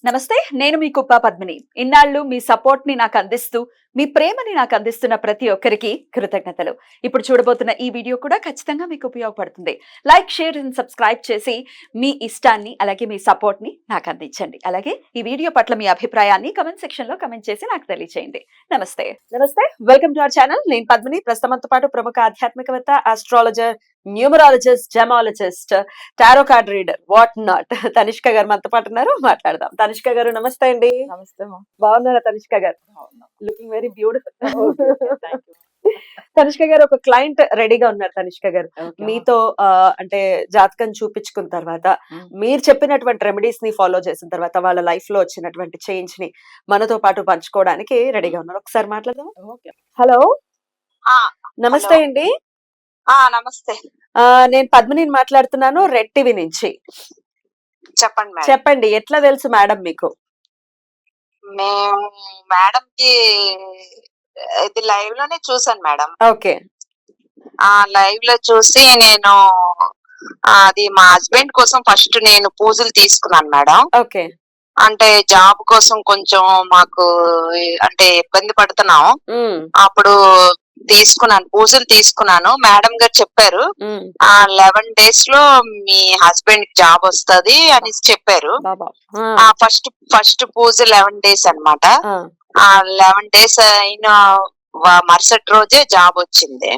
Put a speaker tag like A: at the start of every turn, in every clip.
A: నమస్తే, నేను మీ కుప్ప పద్మిని. ఇన్నాళ్ళు మీ సపోర్ట్ ని నాకు అందిస్తూ, మీ ప్రేమని నాకు అందిస్తున్న ప్రతి ఒక్కరికి కృతజ్ఞతలు. ఇప్పుడు చూడబోతున్న ఈ వీడియో కూడా ఖచ్చితంగా మీకు ఉపయోగపడుతుంది. లైక్, షేర్ అండ్ సబ్స్క్రైబ్ చేసి మీ ఇష్టాన్ని అలాగే మీ సపోర్ట్ ని నాకు అందించండి. అలాగే ఈ వీడియో పట్ల మీ అభిప్రాయాన్ని కమెంట్ సెక్షన్ లో కమెంట్ చేసి నాకు తెలియజేయండి. నమస్తే. Welcome to our channel. నేను పద్మిని. ప్రస్తుతంతో పాటు ప్రముఖ ఆధ్యాత్మికవేత్త, astrologer, numerologist, gemmologist, tarot card reader, what not Tanishq గారు మనతో పాటు ఉన్నారు. మాట్లాడదాం. తనిష్క గారు నమస్తే అండి.
B: నమస్తే
A: బాగున్నారా తనిష్క గారు? Looking very beautiful. తనిష్క గారు, ఒక క్లయింట్ రెడీగా ఉన్నారు. తనిష్క గారు, మీతో అంటే జాతకం చూపించుకున్న తర్వాత మీరు చెప్పినటువంటి రెమెడీస్ ని ఫాలో చేసిన తర్వాత వాళ్ళ లైఫ్ లో వచ్చినటువంటి చేంజ్ ని మనతో పాటు పంచుకోవడానికి రెడీగా ఉన్నారు. ఒకసారి మాట్లాడదాం. హలో, నమస్తే అండి.
B: నమస్తే.
A: నేను పద్మిని మాట్లాడుతున్నాను, రెడ్ టీవీ నుంచి.
B: చెప్పండి మేడం.
A: చెప్పండి, ఎట్లా తెలుసు మేడం మీకు?
B: మేము మేడం కి ఇది లైవ్ లోనే చూసాను మేడం.
A: ఓకే.
B: లైవ్ లో చూసి నేను అది మా హస్బెండ్ కోసం ఫస్ట్ నేను పూజలు తీసుకున్నాను మేడం.
A: ఓకే.
B: అంటే జాబ్ కోసం కొంచెం మాకు అంటే ఇబ్బంది పడుతున్నాం. అప్పుడు పూజలు తీసుకున్నాను. మేడం గారు చెప్పారు 11 days లో మీ హస్బెండ్ కి జాబ్ వస్తది అని చెప్పారు. ఫస్ట్ పూజ 11 days అన్నమాట. 11 days అయిన మరుసటి రోజే జాబ్ వచ్చింది.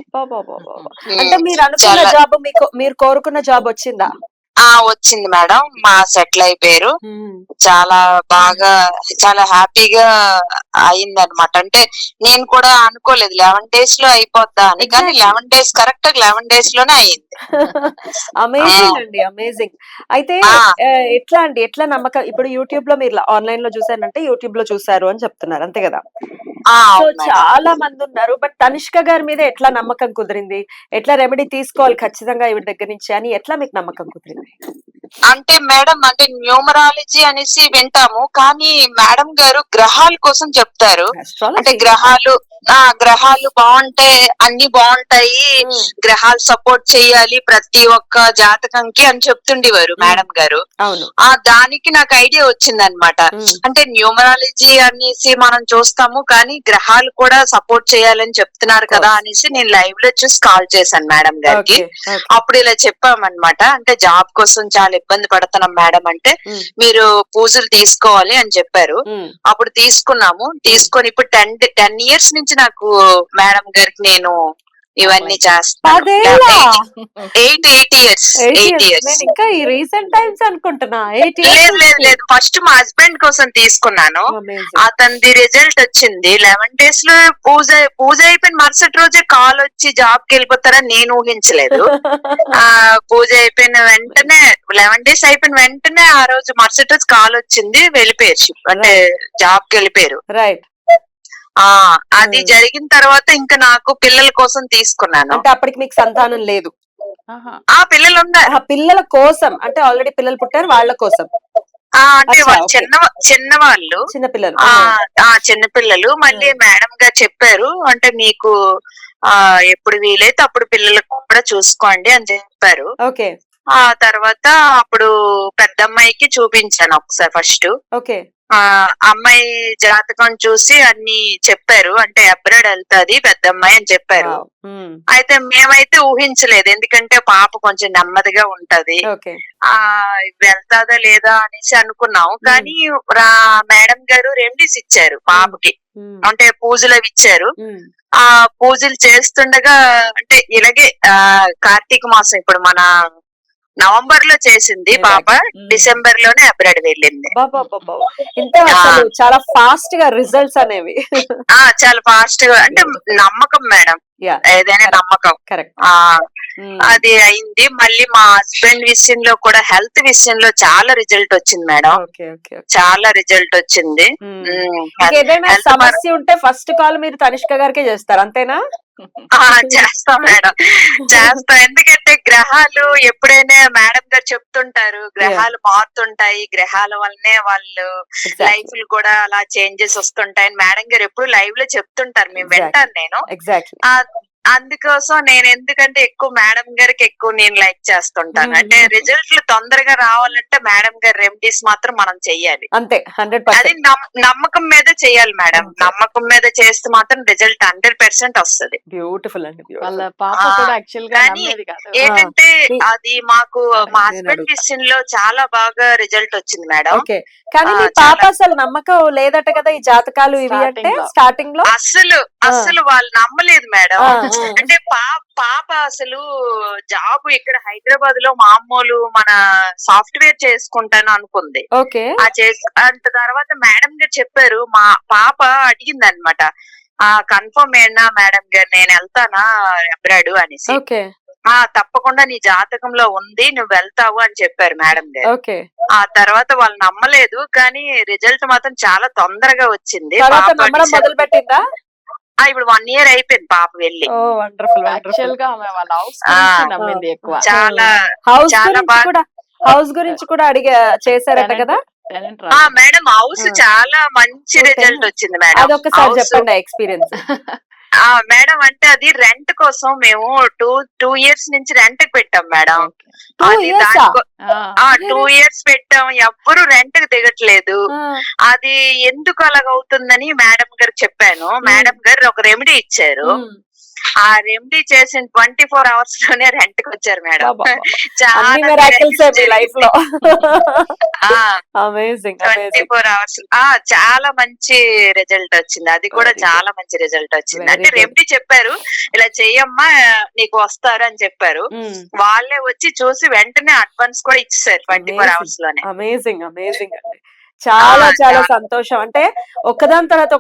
A: అంటే మీరు అనుకున్న జాబ్ మీరు కోరుకున్న జాబ్ వచ్చిందా?
B: వచ్చింది మేడం. మా సెటిల్ అయిపోయారు. చాలా బాగా, చాలా హ్యాపీగా అయింది అనమాట. అంటే నేను కూడా అనుకోలేదు 11 days లో అయిపోద్దా అని, కానీ 11 days కరెక్ట్ 11 days లోనే అయింది.
A: అమేజింగ్ అండి, అమేజింగ్. అయితే ఎట్లా నమ్మకం? ఇప్పుడు యూట్యూబ్ లో మీరు ఆన్లైన్ లో చూసారంటే యూట్యూబ్ లో చూసారు అని చెప్తున్నారు, అంతే కదా? సో చాలా మంది ఉన్నారు, బట్ తనిష్క గారి మీద ఎట్లా నమ్మకం కుదిరింది? ఎట్లా రెమెడీ తీసుకోవాలి ఖచ్చితంగా ఈవిడ దగ్గర నుంచి అని ఎట్లా మీకు నమ్మకం కుదిరింది?
B: అంటే మేడం, అంటే న్యూమరాలజీ అనేసి వింటాము, కానీ మేడం గారు గ్రహాల కోసం చెప్తారు. అంటే గ్రహాలు బాగుంటే అన్ని బాగుంటాయి, గ్రహాలు సపోర్ట్ చేయాలి ప్రతి ఒక్క జాతకంకి అని చెప్తుండేవారు మేడం గారు. దానికి నాకు ఐడియా వచ్చింది అనమాట. అంటే న్యూమరాలజీ అనేసి మనం చూస్తాము, కానీ గ్రహాలు కూడా సపోర్ట్ చేయాలని చెప్తున్నారు కదా అనేసి నేను లైవ్ లో చూసి కాల్ చేశాను మేడం గారికి. అప్పుడు ఇలా చెప్పామన్నమాట. అంటే జాబ్ కోసం చాలా ఇబ్బంది పడుతున్నాం మేడం అంటే మీరు పూజలు తీసుకోవాలి అని చెప్పారు. అప్పుడు తీసుకొని ఇప్పుడు 10 years నుంచి నాకు మేడం గారికి నేను ఇవన్నీ చేస్తాను. 8 years.
A: ఇంకా ఈ రీసెంట్ టైమ్స్ అనుకుంటున్నా.
B: లేదు, ఫస్ట్ మా హస్బెండ్ కోసం తీసుకున్నాను. అతనిది రిజల్ట్ వచ్చింది 11 days లో. పూజ అయిపోయిన మరుసటి రోజే కాల్ వచ్చి జాబ్ కి వెళ్ళిపోతారని నేను ఊహించలేదు. పూజ అయిపోయిన వెంటనే 11 days అయిపోయిన వెంటనే ఆ రోజు మరుసటి రోజు కాల్ వచ్చింది, వెళ్ళిపోయారు. అంటే జాబ్ కి వెళ్ళిపోయారు.
A: రైట్.
B: అది జరిగిన తర్వాత ఇంకా నాకు పిల్లల కోసం తీసుకున్నాను.
A: అంటే అప్పటికి మీకు సంతానం లేదు?
B: పిల్లలు ఉన్నారు.
A: పిల్లల కోసం అంటే ఆల్రెడీ పిల్లలు పుట్టారు, వాళ్ళ కోసం?
B: అంటే చిన్నవాళ్ళు, చిన్నపిల్లలు. మళ్ళీ మేడం గారు చెప్పారు, అంటే మీకు ఎప్పుడు వీలైతే అప్పుడు పిల్లలకు కూడా చూసుకోండి అని చెప్పారు.
A: ఓకే.
B: ఆ తర్వాత అప్పుడు పెద్దమ్మాయికి చూపించాను ఒకసారి ఫస్ట్.
A: ఓకే.
B: అమ్మాయి జాతకం చూసి అన్ని చెప్పారు. అంటే అబ్రాడ్ వెళ్తాది పెద్దమ్మాయి అని చెప్పారు. అయితే మేమైతే ఊహించలేదు, ఎందుకంటే పాప కొంచెం నెమ్మదిగా ఉంటది, వెళ్తాదా లేదా అనేసి అనుకున్నాం. కానీ మేడం గారు రెమెడీస్ ఇచ్చారు పాపకి. అంటే పూజలు అవి ఇచ్చారు. పూజలు చేస్తుండగా అంటే ఇలాగే కార్తీక మాసం, ఇప్పుడు మన నవంబర్ లో చేసింది పాప, డిసెంబర్ లోనే అబ్రాడ్ వెళ్ళింది.
A: చాలా ఫాస్ట్ గా రిజల్ట్స్ అనేవి.
B: చాలా ఫాస్ట్ గా, అంటే నమ్మకం మేడం, ఏదైనా నమ్మకం. అది అయింది. మళ్ళీ మా హస్బెండ్ విషయంలో కూడా, హెల్త్ విషయంలో చాలా రిజల్ట్ వచ్చింది మేడం. చాలా రిజల్ట్ వచ్చింది.
A: ఏదైనా సమస్య ఉంటే ఫస్ట్ కాల్ మీరు తనిష్క గారికే చేస్తారు, అంతేనా?
B: చేస్తాం మేడం, చేస్తాం. ఎందుకంటే గ్రహాలు ఎప్పుడైనా మేడం గారు చెప్తుంటారు, గ్రహాలు మారుతుంటాయి, గ్రహాల వల్లనే వాళ్ళు లైఫ్ కూడా అలా చేంజెస్ వస్తుంటాయి మేడం గారు ఎప్పుడు లైవ్ లో చెప్తుంటారు. మేము వింటాను నేను. అందుకోసం నేను ఎందుకంటే ఎక్కువ మేడం గారికి ఎక్కువ నేను లైక్ చేస్తుంటాను. అంటే రిజల్ట్లు తొందరగా రావాలంటే మేడం గారి రెమెడీస్ మాత్రం మనం చెయ్యాలి.
A: అంతే
B: అది
A: 100%.
B: నమ్మకం మీద చేయాలి మేడం.
A: అంతే.
B: నమ్మకం మీద చేస్తే మాత్రం రిజల్ట్ 100% వస్తుంది.
A: బ్యూటిఫుల్ అండి,
C: వాళ్ళ
A: బ్యూటిఫుల్.
C: పాప
B: ఆ,
C: కూడా యాక్చువల్ గా
B: కానీ
C: నమ్మేది కాదు.
B: ఏంటంటే
A: మీ-
B: అది మాకు మా
A: నేను
B: హస్బెండ్
A: అడుగుతా.
B: విషయంలో చాలా బాగా రిజల్ట్ వచ్చింది మేడం.
A: ఓకే, కానీ
B: ఆ,
A: మీ పాప
B: చాలా.
A: అసలు నమ్మకం లేదట కదా ఈ జాతకాలు ఇవి అంటే
C: Starting లో.
A: స్టార్టింగ్ లో.
B: అస్సలు వాళ్ళు నమ్మలేదు మేడం.
A: ఆ,
B: అంటే పాప అసలు జాబ్ ఇక్కడ హైదరాబాద్ లో మామూలు మన సాఫ్ట్వేర్ చేసుకుంటాను అనుకుంది.
A: ఓకే
B: అంత తర్వాత మేడం గారు చెప్పారు. మా పాప అడిగింది అనమాట, కన్ఫర్మ్ ఏనా మేడం గారు నేను వెళ్తానా అబ్రాడ్ అనేసి.
A: ఓకే
B: తప్పకుండా నీ జాతకంలో ఉంది, నువ్వు వెళ్తావు అని చెప్పారు మేడం గారు.
A: ఓకే.
B: ఆ తర్వాత వాళ్ళు నమ్మలేదు, కానీ రిజల్ట్ మాత్రం చాలా తొందరగా వచ్చింది.
A: తర్వాత
B: పాప
A: నమ్మడం మొదలు పెట్టిందా?
B: ఇప్పుడు 1 year అయిపోయింది పాప వెళ్ళి.
A: ఓ వండర్ఫుల్,
C: యాక్చువల్ గా ఆమె వాళ్ళ హౌస్
B: ఆ,
C: నమ్మింది ఎక్కువ.
B: చాలా
A: హౌస్
B: చాలా
A: గురించి
B: బాగా.
A: కూడా హౌస్ గురించి కూడా అడిగా చేశారట కదా.
C: Tenant
B: మేడం హౌస్
A: ఆ.
B: చాలా మంచి
A: ఓకే.
B: రిజల్ట్ వచ్చింది మేడం.
A: అదొకసారి
B: హౌస్
A: చెప్పండి ఎక్స్పీరియన్స్.
B: మేడం అంటే అది రెంట్ కోసం మేము టూ ఇయర్స్ నుంచి రెంట్ పెట్టాం మేడం.
A: 2
B: అది
A: years
B: దానికో
C: ఆ,
B: 2 years పెట్టాం, ఎవ్వరు రెంట్ కి దిగట్లేదు. అది ఎందుకు అలాగవుతుందని మేడం గారు చెప్పాను. మేడం గారు ఒక రెమెడీ ఇచ్చారు. ఆ రెమెడీ చేసిన 24 hours లోనే రెంట్ కి వచ్చారు మేడం.
A: అన్ని మిరాకిల్స్ మీ లైఫ్ లో. అమేజింగ్,
B: 24 hours చాలా మంచి రిజల్ట్ వచ్చింది. అది కూడా
A: Very good.
B: చాలా మంచి రిజల్ట్ వచ్చింది.
A: Very
B: అంటే
A: good.
B: రెమెడీ చెప్పారు, ఇలా చెయ్యమ్మా నీకు వస్తారు అని చెప్పారు. వాళ్ళే వచ్చి చూసి వెంటనే అడ్వాన్స్ కూడా ఇచ్చేసారు 24
A: Amazing.
B: hours లోనే.
A: అమేజింగ్, అమేజింగ్ అండి. చాలా
B: ఆ,
A: చాలా
B: చాలా.
A: సంతోషం. అంటే ఒకదాని తర్వాత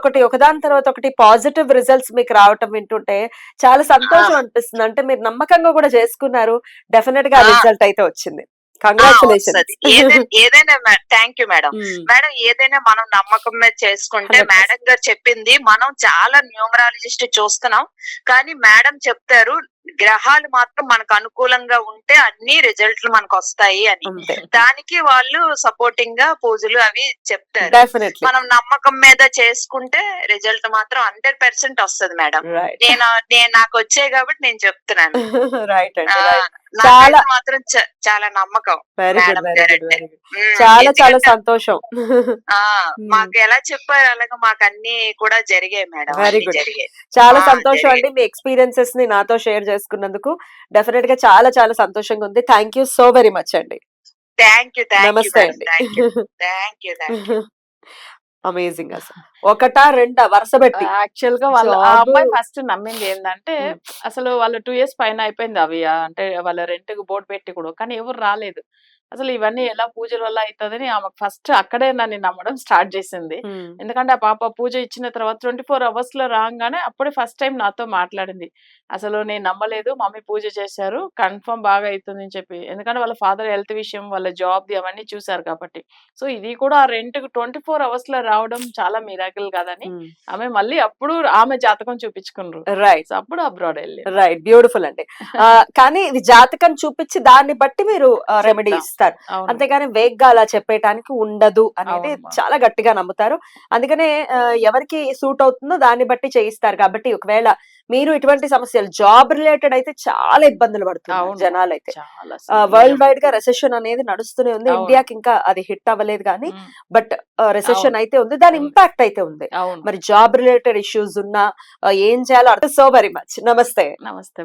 A: ఒకటి పాజిటివ్ రిజల్ట్స్ మీకు రావటం వింటుంటే చాలా సంతోషం అనిపిస్తుంది. అంటే మీరు నమ్మకంగా కూడా చేసుకున్నారు, డెఫినెట్ గా
B: ఆ.
A: రిజల్ట్ అయితే వచ్చింది. కంగ్రాచులేషన్స్.
B: వస్తది. ఏదైనా థ్యాంక్ యూ మేడం. మేడం ఏదైనా మనం నమ్మకం మీద చేసుకుంటే
A: 100%.
B: మేడం గారు చెప్పింది మనం చాలా న్యూమరాలజిస్ట్ చూస్తున్నాం, కానీ మేడం చెప్తారు గ్రహాలు మాత్రం మనకు అనుకూలంగా ఉంటే అన్ని రిజల్ట్లు మనకు వస్తాయి అని.
A: అంతే,
B: దానికి వాళ్ళు సపోర్టింగ్ గా పూజలు అవి చెప్తారు.
A: డెఫినెట్లీ.
B: మనం నమ్మకం మీద చేసుకుంటే రిజల్ట్ మాత్రం 100% వస్తది మేడం.
A: రైట్
B: నేను నాకు వచ్చాయి కాబట్టి నేను చెప్తున్నాను.
A: రైట్ అండి,
B: ఆ,
A: రైట్.
B: నాకైతే
A: చాలా
B: మాత్రం చాలా నమ్మకం
A: వెరీ గుడ్,
B: మేడం
A: వెరీ
B: గారు
A: గుడ్,
B: అంటే.
A: Very good. చాలా చాలా
B: ఎందుకంటే
A: సంతోషం.
B: మాకు ఎలా చెప్పారు అలాగా మాకు అన్ని కూడా జరిగాయి మేడం.
A: Very
B: అన్ని
A: good.
B: జరిగాయి.
A: చాలా
B: ఆ,
A: సంతోషం
B: జరిగాయి.
A: అండి, మీ ఎక్స్పీరియన్సెస్ ని నాతో షేర్ చేసుకున్నందుకు డెఫినెట్ గా చాలా చాలా సంతోషంగా ఉంది. Thank you so very much అండి.
B: థ్యాంక్ యూ
A: నమస్తే
B: మేడం.
A: అండి.
B: Thank you.
A: అమేజింగ్ అసలు. ఒకటా రెండా వరుస పెట్టి
C: యాక్చువల్ గా వాళ్ళ ఆ
A: Job.
C: అమ్మాయి ఫస్ట్ నమ్మింది ఏంటంటే
A: ఉమ్.
C: అసలు వాళ్ళు 2 years పైన అయిపోయింది అవి అంటే వాళ్ళ రెంట్ కి బోర్డు పెట్టి కూడా, కానీ ఎవరు రాలేదు. అసలు ఇవన్నీ ఎలా పూజల వల్ల అవుతుందని ఆమె ఫస్ట్ అక్కడే నన్ను నమ్మడం స్టార్ట్ చేసింది.
A: ఉమ్.
C: ఎందుకంటే ఆ పాప పూజ ఇచ్చిన తర్వాత 24 hours లో రాగానే అప్పుడే ఫస్ట్ టైం నాతో మాట్లాడింది. అసలు నేను నమ్మలేదు, మమ్మీ పూజ చేశారు, కన్ఫర్మ్ బాగా అవుతుంది అని చెప్పి. ఎందుకంటే వాళ్ళ ఫాదర్ హెల్త్ విషయం, వాళ్ళ జాబ్ అవన్నీ చూసారు కాబట్టి. సో ఇది కూడా ఆ రెంట్ 24 hours లో రావడం చాలా మిరాకిల్ కాదని
A: ఉమ్.
C: ఆమె మళ్ళీ అప్పుడు ఆమె జాతకం చూపించుకున్నారు.
A: రైట్
C: సో అప్పుడు అబ్రాడ్ వెళ్ళి
A: రైట్, బ్యూటిఫుల్ అండి. కానీ ఇది జాతకం చూపించి దాన్ని బట్టి మీరు రెమెడీ
C: చెప్తాం.
A: ఇస్తారు,
C: అవును.
A: అంతేగాని వేగ్గా అలా చెప్పేయటానికి ఉండదు అనేది
C: అవునమ్మా.
A: చాలా గట్టిగా నమ్ముతారు. అందుకనే ఎవరికి సూట్ అవుతుందో దాన్ని బట్టి చేయిస్తారు. కాబట్టి ఒకవేళ మీరు ఇటువంటి సమస్యలు జాబ్ రిలేటెడ్ అయితే చాలా ఇబ్బందులు పడుతున్నారు
C: అవును.
A: జనాలు అయితే.
C: చాలా
A: వరల్డ్ వైడ్ గా రెసెషన్ అనేది నడుస్తూనే ఉంది.
C: అవును.
A: ఇండియాకి ఇంకా అది హిట్ అవ్వలేదు కానీ
C: ఉమ్,
A: బట్ రెసెషన్
C: అవును.
A: అయితే ఉంది, దాని
C: ఉంది.
A: ఇంపాక్ట్ అయితే ఉంది.
C: అవును.
A: మరి జాబ్ రిలేటెడ్ ఇష్యూస్ ఉన్నా ఏం చేయాలో అర్థం. So very much. నమస్తే.
C: నమస్తే.